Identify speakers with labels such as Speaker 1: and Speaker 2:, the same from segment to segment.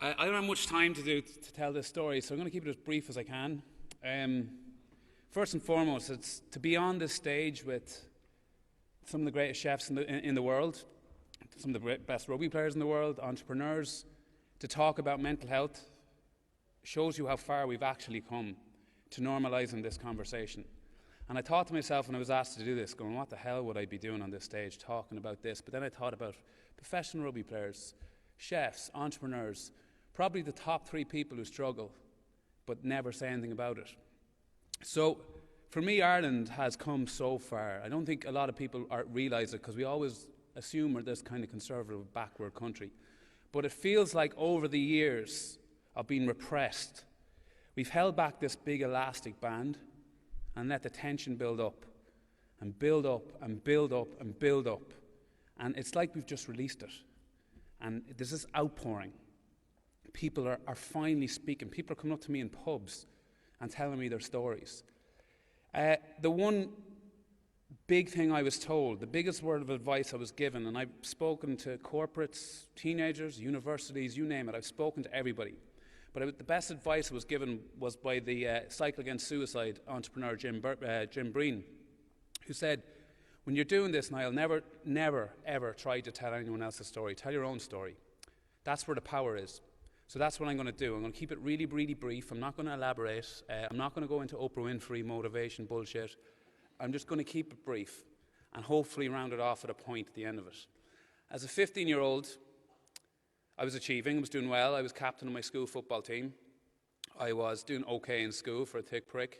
Speaker 1: I don't have much time to tell this story, so I'm going to keep it as brief as I can. First and foremost, it's to be on this stage with some of the greatest chefs in the world, some of the best rugby players in the world, entrepreneurs, to talk about mental health shows you how far we've actually come to normalising this conversation. And I thought to myself when I was asked to do this, going, what the hell would I be doing on this stage talking about this? But then I thought about professional rugby players, chefs, entrepreneurs, probably the top 3 people who struggle but never say anything about it. So for me, Ireland has come so far. I don't think a lot of people realise it because we always assume we're this kind of conservative, backward country. But it feels like over the years of being repressed, we've held back this big elastic band and let the tension build up and build up and build up and build up. And it's like we've just released it. And there's this outpouring. People are finally speaking. People are coming up to me in pubs and telling me their stories. The one big thing I was told, the biggest word of advice I was given, and I've spoken to corporates, teenagers, universities, you name it, I've spoken to everybody. But the best advice I was given was by the Cycle Against Suicide entrepreneur Jim Breen, who said, when you're doing this, Niall, never, ever try to tell anyone else's story. Tell your own story. That's where the power is. So that's what I'm going to do. I'm going to keep it really, really brief. I'm not going to elaborate. I'm not going to go into Oprah Winfrey motivation bullshit. I'm just going to keep it brief and hopefully round it off at a point at the end of it. As a 15-year-old, I was achieving, I was doing well. I was captain of my school football team. I was doing okay in school for a thick prick.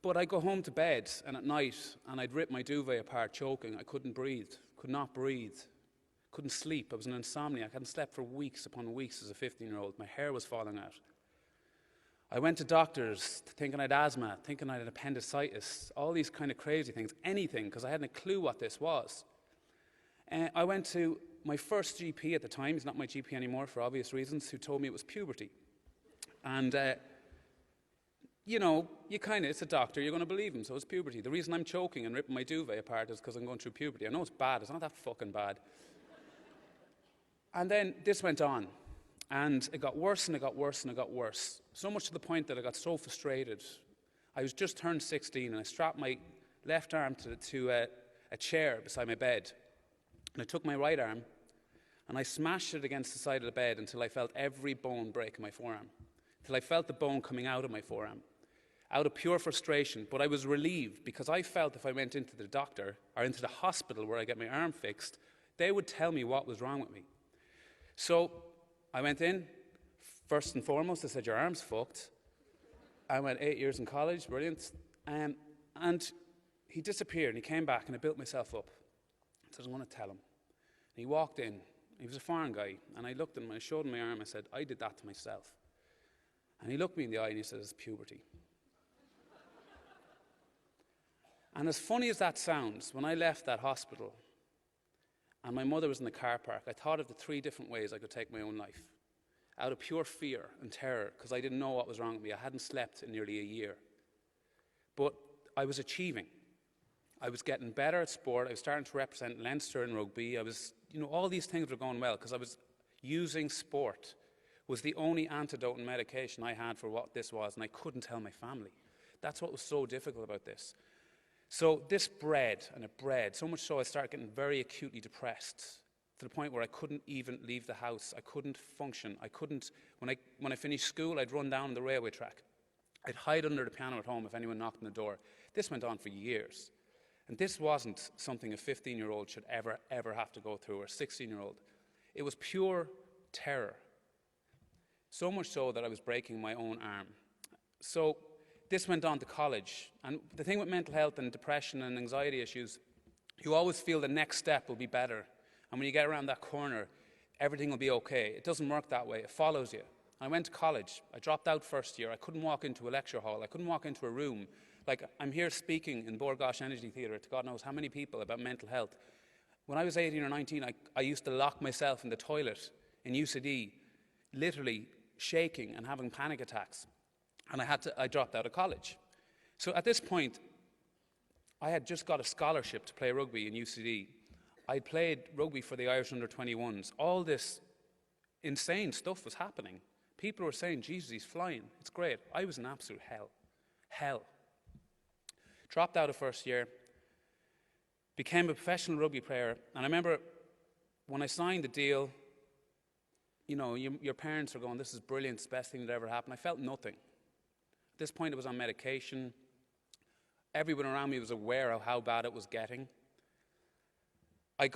Speaker 1: But I'd go home to bed and at night and I'd rip my duvet apart choking. I couldn't breathe, could not breathe, couldn't sleep. I was an insomniac. I hadn't slept for weeks upon weeks as a 15-year-old. My hair was falling out. I went to doctors thinking I had asthma, thinking I had appendicitis, all these kind of crazy things, anything, because I hadn't a clue what this was. I went to my first GP at the time, he's not my GP anymore for obvious reasons, who told me it was puberty. And, it's a doctor, you're going to believe him, so it's puberty. The reason I'm choking and ripping my duvet apart is because I'm going through puberty. I know it's bad, it's not that fucking bad. And then this went on, and it got worse and it got worse and it got worse. So much to the point that I got so frustrated. I was just turned 16 and I strapped my left arm to a chair beside my bed. And I took my right arm and I smashed it against the side of the bed until I felt every bone break in my forearm, until I felt the bone coming out of my forearm, out of pure frustration. But I was relieved because I felt if I went into the doctor or into the hospital where I get my arm fixed, they would tell me what was wrong with me. So I went in. First and foremost, they said, your arm's fucked. I went 8 years in college, brilliant. And he disappeared and he came back and I built myself up. I said, I want to tell him. And he walked in. He was a foreign guy. And I looked at him and I showed him my arm. I said, I did that to myself. And he looked me in the eye and he said, it's puberty. And as funny as that sounds, when I left that hospital and my mother was in the car park, I thought of the 3 different ways I could take my own life. Out of pure fear and terror, because I didn't know what was wrong with me. I hadn't slept in nearly a year. But I was achieving. I was getting better at sport. I was starting to represent Leinster in rugby. I was, all these things were going well because I was using sport was the only antidote and medication I had for what this was, and I couldn't tell my family. That's what was so difficult about this. So this bred, so much so I started getting very acutely depressed to the point where I couldn't even leave the house. I couldn't function. I couldn't, when I finished school, I'd run down the railway track. I'd hide under the piano at home if anyone knocked on the door. This went on for years. And this wasn't something a 15-year-old should ever have to go through, or a 16-year-old. It was pure terror. So much so that I was breaking my own arm. So this went on to college. And the thing with mental health and depression and anxiety issues, you always feel the next step will be better. And when you get around that corner, everything will be okay. It doesn't work that way. It follows you. I went to college. I dropped out first year. I couldn't walk into a lecture hall. I couldn't walk into a room. Like, I'm here speaking in Bord Gáis Energy Theatre to God knows how many people about mental health. When I was 18 or 19, I used to lock myself in the toilet in UCD, literally shaking and having panic attacks. And I dropped out of college. So at this point, I had just got a scholarship to play rugby in UCD. I played rugby for the Irish under-21s. All this insane stuff was happening. People were saying, Jesus, he's flying. It's great. I was in absolute hell. Hell. Dropped out of first year. Became a professional rugby player. And I remember when I signed the deal, you know, your parents are going, this is brilliant, it's the best thing that ever happened. I felt nothing. At this point, I was on medication. Everyone around me was aware of how bad it was getting. I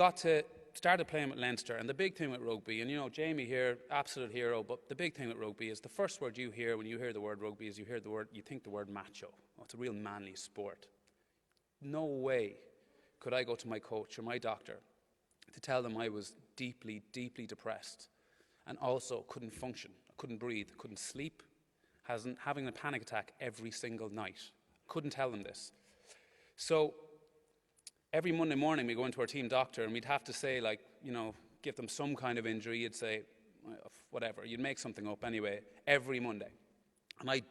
Speaker 1: started playing with Leinster, and the big thing with rugby, and you know, Jamie here, absolute hero, but the big thing with rugby is the first word you hear when you hear the word rugby is you think the word macho. Oh, it's a real manly sport. No way could I go to my coach or my doctor to tell them I was deeply, deeply depressed and also couldn't function, I couldn't breathe, couldn't sleep, having a panic attack every single night. Couldn't tell them this. So every Monday morning we go into our team doctor and we'd have to say, like, you know, give them some kind of injury. You'd say, whatever, you'd make something up anyway, every Monday. And I'd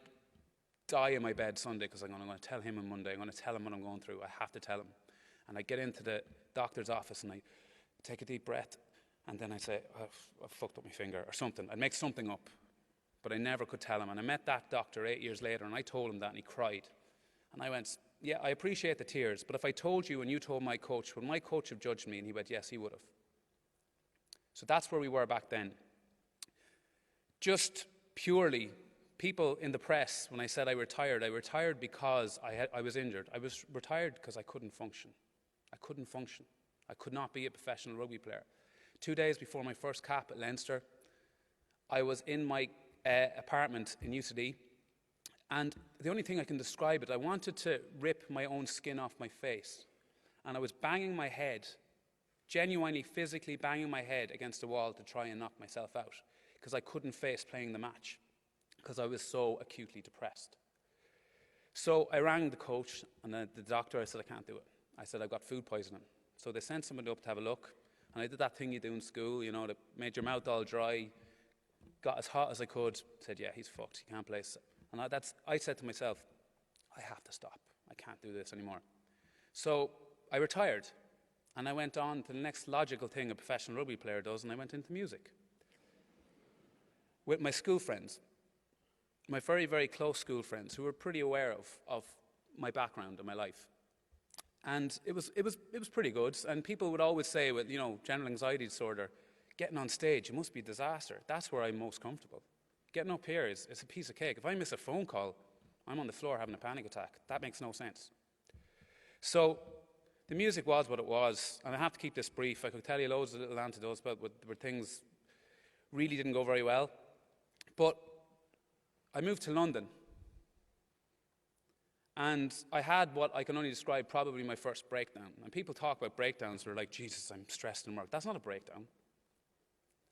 Speaker 1: die in my bed Sunday because I'm going to tell him on Monday. I'm going to tell him what I'm going through. I have to tell him. And I get into the doctor's office and I take a deep breath and then I say, I've fucked up my finger or something. I'd make something up. But I never could tell him. And I met that doctor 8 years later and I told him that and he cried. And I went, yeah, I appreciate the tears, but if I told you and you told my coach, would my coach have judged me? And he went, yes, he would have. So that's where we were back then. Just purely, people in the press, when I said I retired because I was injured. I was retired because I couldn't function. I couldn't function. I could not be a professional rugby player. 2 days before my first cap at Leinster, I was in my apartment in UCD, and the only thing I can describe it, I wanted to rip my own skin off my face. And I was banging my head, genuinely physically banging my head against the wall to try and knock myself out because I couldn't face playing the match because I was so acutely depressed. So I rang the coach and the doctor. I said, I can't do it. I said, I've got food poisoning. So they sent somebody up to have a look. And I did that thing you do in school, you know, that made your mouth all dry, got as hot as I could, said, yeah, he's fucked, he can't play. And I said to myself, I have to stop. I can't do this anymore. So I retired, and I went on to the next logical thing a professional rugby player does, and I went into music. With my school friends, my very, very close school friends, who were pretty aware of my background and my life. And it was pretty good, and people would always say, with, you know, general anxiety disorder, getting on stage, it must be a disaster. That's where I'm most comfortable. Getting up here is a piece of cake. If I miss a phone call, I'm on the floor having a panic attack. That makes no sense. So the music was what it was, and I have to keep this brief. I could tell you loads of little anecdotes about where things really didn't go very well. But I moved to London, and I had what I can only describe probably my first breakdown. And people talk about breakdowns, they're like, Jesus, I'm stressed in work. That's not a breakdown.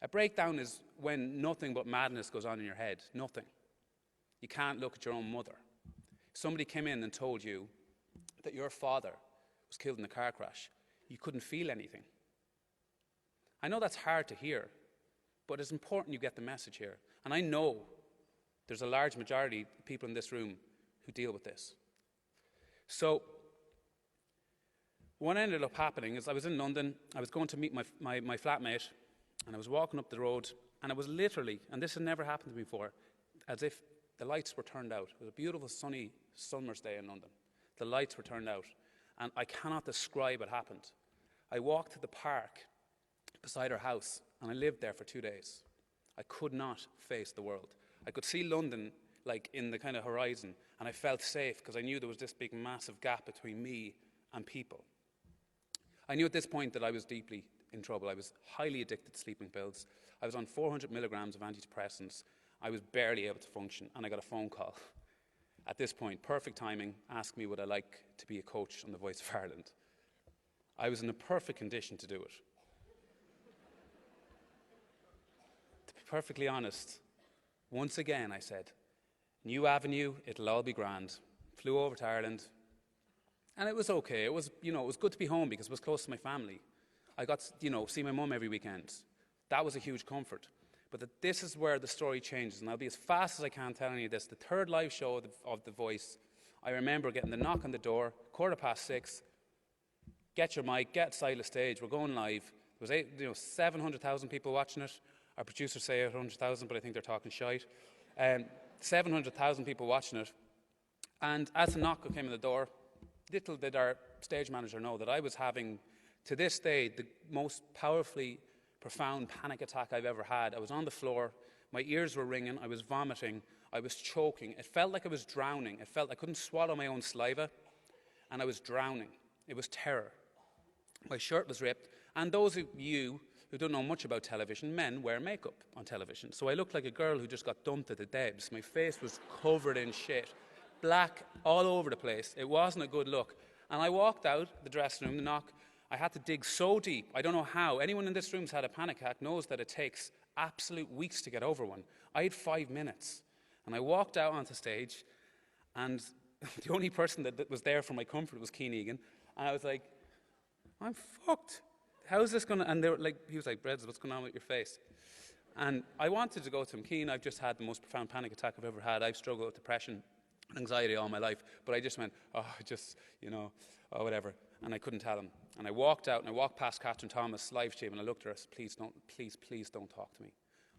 Speaker 1: A breakdown is when nothing but madness goes on in your head. Nothing. You can't look at your own mother. Somebody came in and told you that your father was killed in a car crash. You couldn't feel anything. I know that's hard to hear, but it's important you get the message here. And I know there's a large majority of people in this room who deal with this. So what ended up happening is I was in London. I was going to meet my flatmate. And I was walking up the road, and it was literally, and this had never happened to me before, as if the lights were turned out. It was a beautiful, sunny summer's day in London. The lights were turned out, and I cannot describe what happened. I walked to the park beside our house, and I lived there for 2 days. I could not face the world. I could see London, like, in the kind of horizon, and I felt safe because I knew there was this big, massive gap between me and people. I knew at this point that I was deeply in trouble. I was highly addicted to sleeping pills. I was on 400 milligrams of antidepressants. I was barely able to function, and I got a phone call. At this point, perfect timing, asked me would I like to be a coach on The Voice of Ireland. I was in a perfect condition to do it. To be perfectly honest, once again I said, new avenue, it'll all be grand. Flew over to Ireland, and it was okay. It was good to be home because it was close to my family. I got to, see my mum every weekend. That was a huge comfort. But this is where the story changes, and I'll be as fast as I can telling you this. The third live show of The Voice, I remember getting the knock on the door, 6:15. get your mic, get side of the stage, we're going live. There was 700,000 people watching it. Our producers say 800,000, but I think they're talking shite. 700,000 people watching it. And as the knock came in the door, little did our stage manager know that I was having, to this day, the most powerfully profound panic attack I've ever had. I was on the floor, my ears were ringing, I was vomiting, I was choking. It felt like I was drowning. It felt I couldn't swallow my own saliva, and I was drowning. It was terror. My shirt was ripped, and those of you who don't know much about television, men wear makeup on television. So I looked like a girl who just got dumped at the Debs. My face was covered in shit, black all over the place. It wasn't a good look. And I walked out the dressing room, the knock. I had to dig so deep. I don't know how. Anyone in this room who's had a panic attack knows that it takes absolute weeks to get over one. I had 5 minutes. And I walked out onto stage, and the only person that was there for my comfort was Keane Egan. And I was like, I'm fucked. How's this going to... And they were like, he was like, Breds, what's going on with your face? And I wanted to go to him. Keane, I've just had the most profound panic attack I've ever had. I've struggled with depression and anxiety all my life. But I just went, whatever. And I couldn't tell him. And I walked out, and I walked past Catherine Thomas' live stream, and I looked at her and said, please don't talk to me.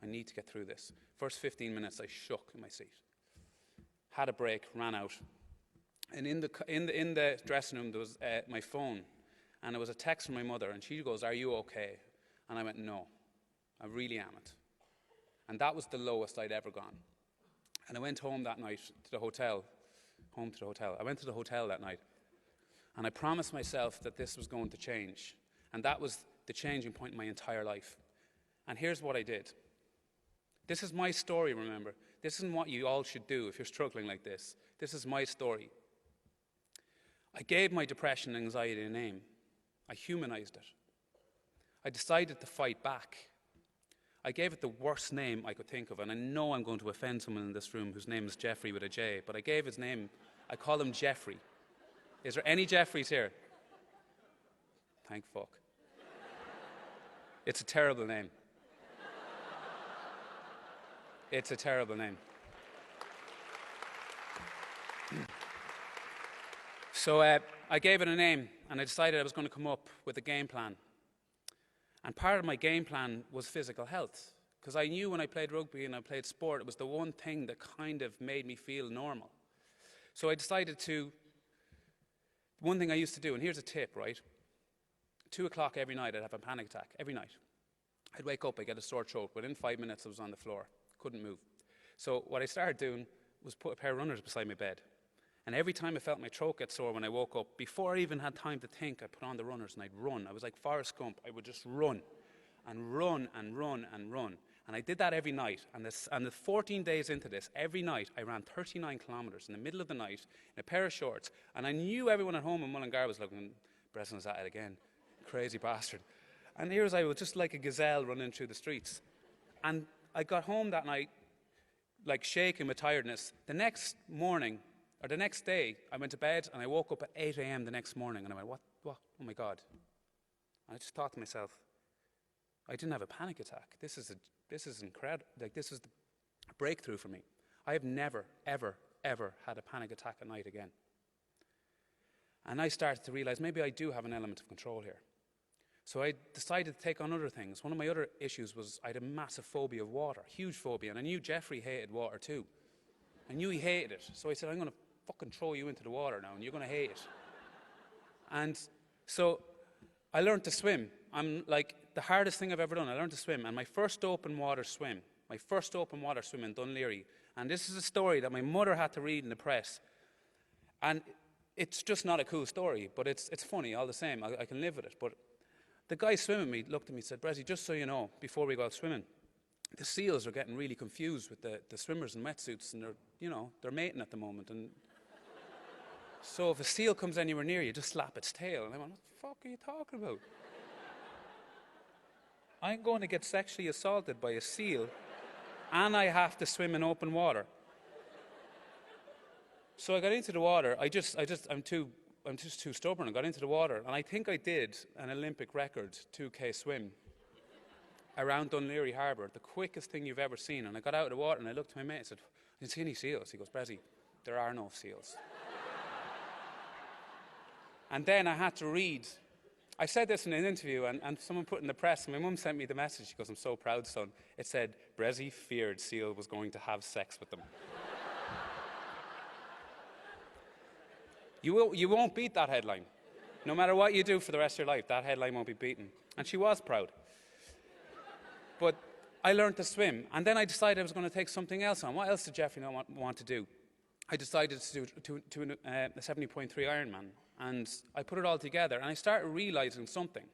Speaker 1: I need to get through this. First 15 minutes, I shook in my seat. Had a break, ran out. And in the dressing room, there was my phone. And there was a text from my mother, and she goes, are you okay? And I went, no, I really amn't. And that was the lowest I'd ever gone. And I went home that night to the hotel. I went to the hotel that night. And I promised myself that this was going to change. And that was the changing point in my entire life. And here's what I did. This is my story, remember. This isn't what you all should do if you're struggling like this. This is my story. I gave my depression and anxiety a name. I humanized it. I decided to fight back. I gave it the worst name I could think of, and I know I'm going to offend someone in this room whose name is Jeffrey with a J, but I gave his name, I call him Jeffrey. Is there any Jeffreys here? Thank fuck. It's a terrible name. It's a terrible name. So I gave it a name, and I decided I was going to come up with a game plan. And part of my game plan was physical health, because I knew when I played rugby and I played sport, it was the one thing that kind of made me feel normal. So I decided to, one thing I used to do, and here's a tip, right? 2 o'clock every night, I'd have a panic attack, every night. I'd wake up, I'd get a sore throat. Within 5 minutes, I was on the floor, couldn't move. So what I started doing was put a pair of runners beside my bed. And every time I felt my throat get sore when I woke up, before I even had time to think, I put on the runners and I'd run. I was like Forrest Gump. I would just run and run and run and run. And I did that every night. And the 14 days into this, every night I ran 39 kilometres in the middle of the night in a pair of shorts. And I knew everyone at home in Mullingar was looking, Bresson's at it again. Crazy bastard. And here was I was just like a gazelle running through the streets. And I got home that night, like shaking with tiredness. The next morning, or the next day, I went to bed and I woke up at 8 a.m. the next morning and I went, what? Oh my God. And I just thought to myself, I didn't have a panic attack. This is incredible. Like, this is a breakthrough for me. I have never, ever, ever had a panic attack at night again. And I started to realize maybe I do have an element of control here. So I decided to take on other things. One of my other issues was I had a massive phobia of water, huge phobia, and I knew Jeffrey hated water too. I knew he hated it. So I said, I'm going to fucking throw you into the water now, and you're going to hate it. And so I learned to swim. I'm like, the hardest thing I've ever done, I learned to swim. And my first open water swim in Dun Laoghaire, and this is a story that my mother had to read in the press. And it's just not a cool story, but it's funny all the same. I can live with it. But the guy swimming me looked at me and said, Bressie, just so you know, before we go out swimming, the seals are getting really confused with the swimmers in wetsuits, and they're mating at the moment. And so if a seal comes anywhere near you, just slap its tail. And I went, what the fuck are you talking about? I'm going to get sexually assaulted by a seal, and I have to swim in open water. So I got into the water. I'm just too stubborn. I got into the water, and I think I did an Olympic record 2K swim around Dun Laoghaire Harbour, the quickest thing you've ever seen. And I got out of the water, and I looked to my mate and said, I didn't see any seals. He goes, Bressie, there are no seals. And then I had to read I said this in an interview, and someone put in the press, and my mum sent me the message. She goes, "I'm so proud, son." It said, "Bressie feared Seal was going to have sex with them." You won't beat that headline. No matter what you do for the rest of your life, that headline won't be beaten. And she was proud. But I learned to swim, and then I decided I was going to take something else on. What else did Jeffrey not want to do? I decided to do a 70.3 Ironman, and I put it all together, and I started realizing something.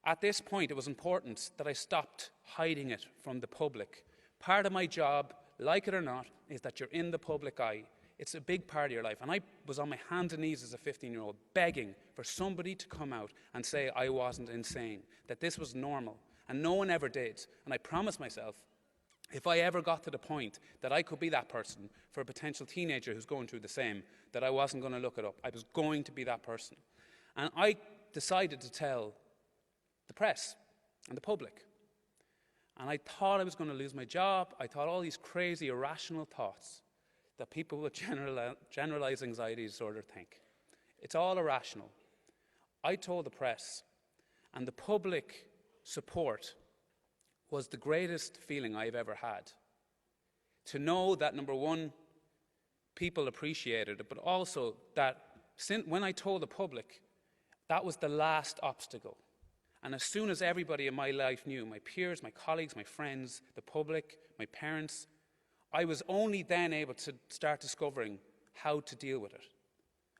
Speaker 1: At this point, it was important that I stopped hiding it from the public. Part of my job, like it or not, is that you're in the public eye. It's a big part of your life. And I was on my hands and knees as a 15-year-old begging for somebody to come out and say I wasn't insane, that this was normal. And no one ever did. And I promised myself, if I ever got to the point that I could be that person for a potential teenager who's going through the same, that I wasn't going to look it up. I was going to be that person. And I decided to tell the press and the public. And I thought I was going to lose my job. I thought all these crazy, irrational thoughts that people with generalized anxiety disorder think. It's all irrational. I told the press, and the public support was the greatest feeling I've ever had. To know that, number one, people appreciated it, but also that when I told the public, that was the last obstacle. And as soon as everybody in my life knew, my peers, my colleagues, my friends, the public, my parents, I was only then able to start discovering how to deal with it.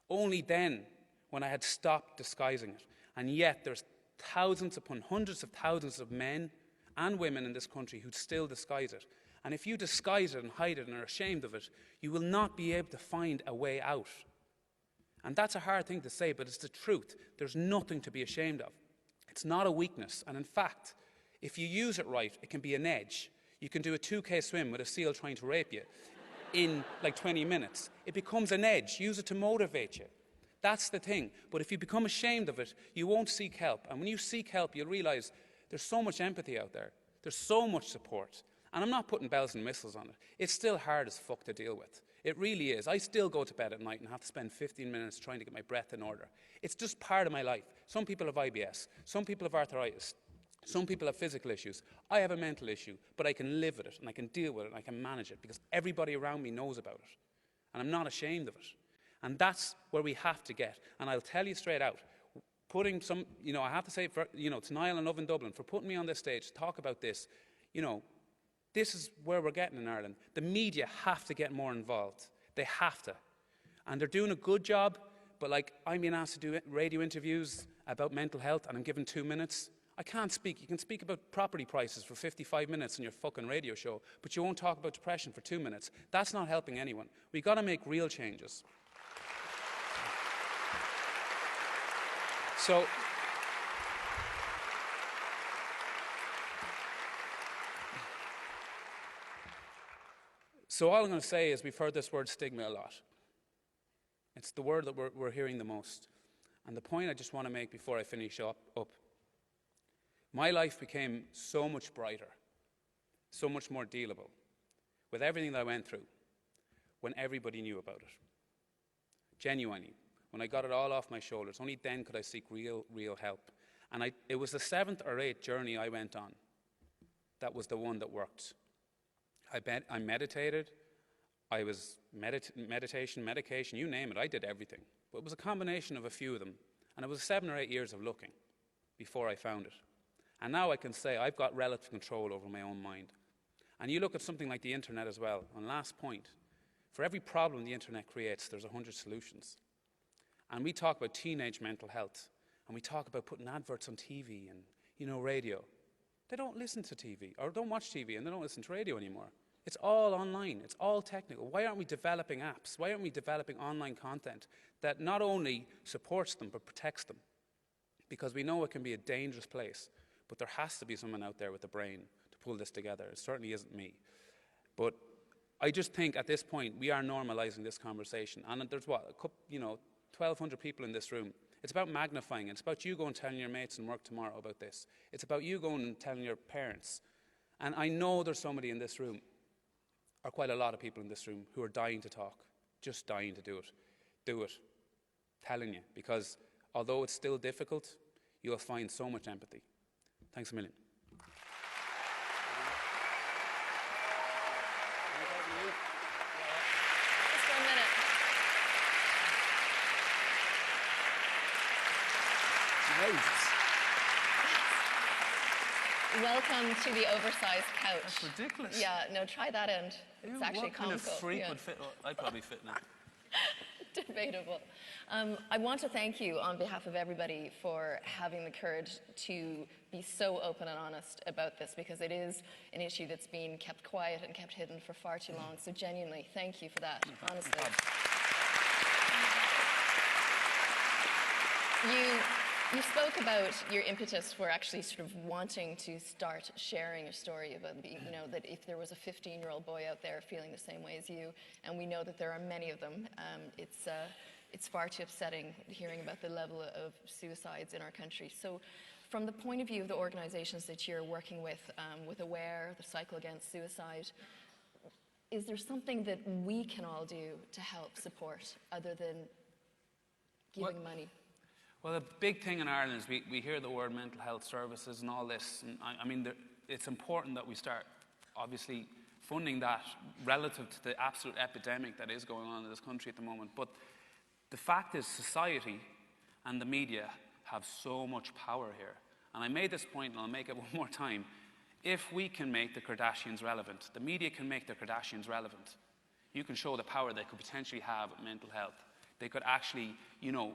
Speaker 1: Only then, when I had stopped disguising it. And yet there's thousands upon hundreds of thousands of men and women in this country who still disguise it. And if you disguise it and hide it and are ashamed of it, you will not be able to find a way out. And that's a hard thing to say, but it's the truth. There's nothing to be ashamed of. It's not a weakness. And in fact, if you use it right, it can be an edge. You can do a 2K swim with a seal trying to rape you in like 20 minutes. It becomes an edge. Use it to motivate you. That's the thing. But if you become ashamed of it, you won't seek help. And when you seek help, you'll realize there's so much empathy out there. There's so much support. And I'm not putting bells and whistles on it. It's still hard as fuck to deal with. It really is. I still go to bed at night and have to spend 15 minutes trying to get my breath in order. It's just part of my life. Some people have IBS. Some people have arthritis. Some people have physical issues. I have a mental issue, but I can live with it, and I can deal with it, and I can manage it, because everybody around me knows about it. And I'm not ashamed of it. And that's where we have to get. And I'll tell you straight out, putting some, I have to say, to Niall and Lovin Dublin, for putting me on this stage to talk about this, this is where we're getting in Ireland. The media have to get more involved. They have to. And they're doing a good job, but I'm being asked to do radio interviews about mental health, and I'm given 2 minutes. I can't speak. You can speak about property prices for 55 minutes in your fucking radio show, but you won't talk about depression for 2 minutes. That's not helping anyone. We've got to make real changes. So all I'm going to say is we've heard this word stigma a lot. It's the word that we're hearing the most. And the point I just want to make before I finish up, my life became so much brighter, so much more dealable, with everything that I went through, when everybody knew about it. Genuinely. When I got it all off my shoulders, only then could I seek real help. And it was the 7th or 8th journey I went on that was the one that worked. I meditated, I was meditation, medication, you name it, I did everything. But it was a combination of a few of them. And it was 7 or 8 years of looking before I found it. And now I can say I've got relative control over my own mind. And you look at something like the internet as well. On last point, for every problem the internet creates, there's 100 solutions. And we talk about teenage mental health, and we talk about putting adverts on TV and, radio. They don't listen to TV, or don't watch TV, and they don't listen to radio anymore. It's all online. It's all technical. Why aren't we developing apps? Why aren't we developing online content that not only supports them, but protects them? Because we know it can be a dangerous place, but there has to be someone out there with the brain to pull this together. It certainly isn't me. But I just think at this point, we are normalizing this conversation. And there's 1,200 people in this room. It's about magnifying it. It's about you going and telling your mates in work tomorrow about this. It's about you going and telling your parents. And I know there's somebody in this room, or quite a lot of people in this room, who are dying to talk, just dying to do it. Do it. Telling you. Because although it's still difficult, you'll find so much empathy. Thanks a million.
Speaker 2: Just 1 minute. Welcome to the oversized couch.
Speaker 3: That's ridiculous.
Speaker 2: Yeah, no, try that end. It's actually
Speaker 3: what kind of
Speaker 2: comical.
Speaker 3: freak would fit? Well, I'd probably fit in it.
Speaker 2: Debatable. I want to thank you on behalf of everybody for having the courage to be so open and honest about this, because it is an issue that's been kept quiet and kept hidden for far too long. So genuinely, thank you for that, honestly. You spoke about your impetus for actually sort of wanting to start sharing a story about, you know, that if there was a 15-year-old boy out there feeling the same way as you, and we know that there are many of them, it's far too upsetting hearing about the level of suicides in our country. So from the point of view of the organizations that you're working with AWARE, the Cycle Against Suicide, is there something that we can all do to help support other than giving money?
Speaker 1: Well, the big thing in Ireland is we hear the word mental health services and all this. And I mean, it's important that we start, obviously, funding that relative to the absolute epidemic that is going on in this country at the moment. But the fact is, society and the media have so much power here. And I made this point, and I'll make it one more time. If we can make the Kardashians relevant, the media can make the Kardashians relevant, you can show the power they could potentially have at mental health. They could actually, you know,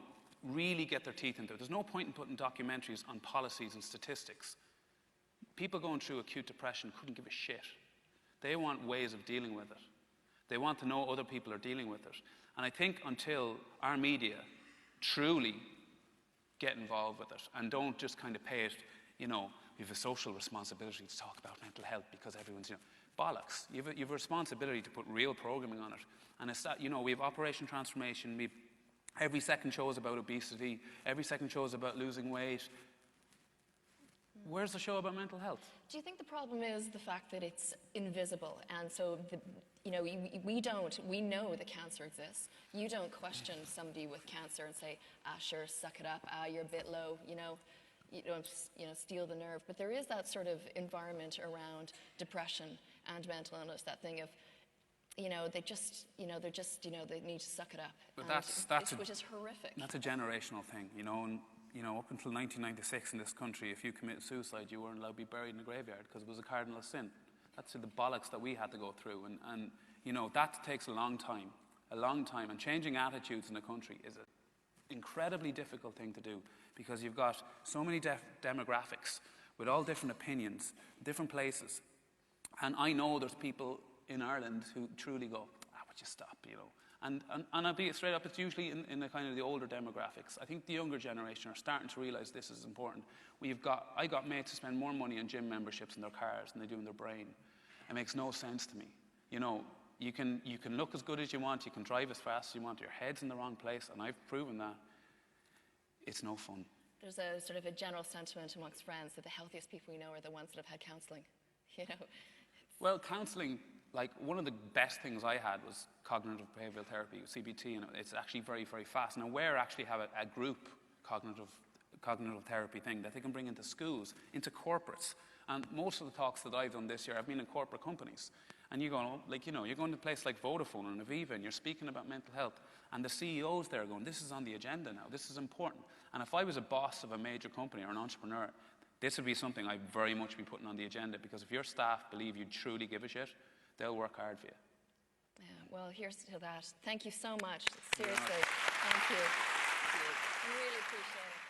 Speaker 1: really get their teeth into it. There's no point in putting documentaries on policies and statistics. People going through acute depression couldn't give a shit. They want ways of dealing with it. They want to know other people are dealing with it. And I think until our media truly get involved with it and don't just kind of pay it, you know, we have a social responsibility to talk about mental health because everyone's, you know, bollocks. You have a responsibility to put real programming on it. And it's that, you know, we have Operation Transformation, we've every second show is about obesity. Every second show is about losing weight. Where's the show about mental health?
Speaker 2: Do you think the problem is the fact that it's invisible? And so, you know, we know that cancer exists. You don't question somebody with cancer and say, sure, suck it up, you're a bit low, you know. You don't, you know, steal the nerve. But there is that sort of environment around depression and mental illness, that thing of, you know, they just, you know, they need to suck it up.
Speaker 1: But
Speaker 2: which is horrific.
Speaker 1: That's a generational thing, you know. And, you know, up until 1996 in this country, if you committed suicide, you weren't allowed to be buried in a graveyard because it was a cardinal sin. That's the bollocks that we had to go through. And you know, that takes a long time. And changing attitudes in the country is an incredibly difficult thing to do because you've got so many demographics with all different opinions, different places. And I know there's people in Ireland who truly go, would you stop, you know? And I'll be straight up, it's usually in the kind of the older demographics. I think the younger generation are starting to realise this is important. I got mates who spend more money on gym memberships in their cars than they do in their brain. It makes no sense to me. You know, you can look as good as you want, you can drive as fast as you want, your head's in the wrong place, and I've proven that. It's no fun.
Speaker 2: There's a sort of a general sentiment amongst friends that the healthiest people we know are the ones that have had counselling, you know?
Speaker 1: Well, counselling, like one of the best things I had was cognitive behavioural therapy, CBT, and it's actually very, very fast. Now, AWARE actually have a group cognitive therapy thing that they can bring into schools, into corporates. And most of the talks that I've done this year, I've been in corporate companies. And you go, like, you know, you're going to a place like Vodafone and Aviva, and you're speaking about mental health, and the CEOs there are going, this is on the agenda now, this is important. And if I was a boss of a major company or an entrepreneur, this would be something I'd very much be putting on the agenda, because if your staff believe you truly give a shit, they'll work hard for you.
Speaker 2: Yeah, well, here's to that. Thank you so much. Seriously. Thank you. I really appreciate it.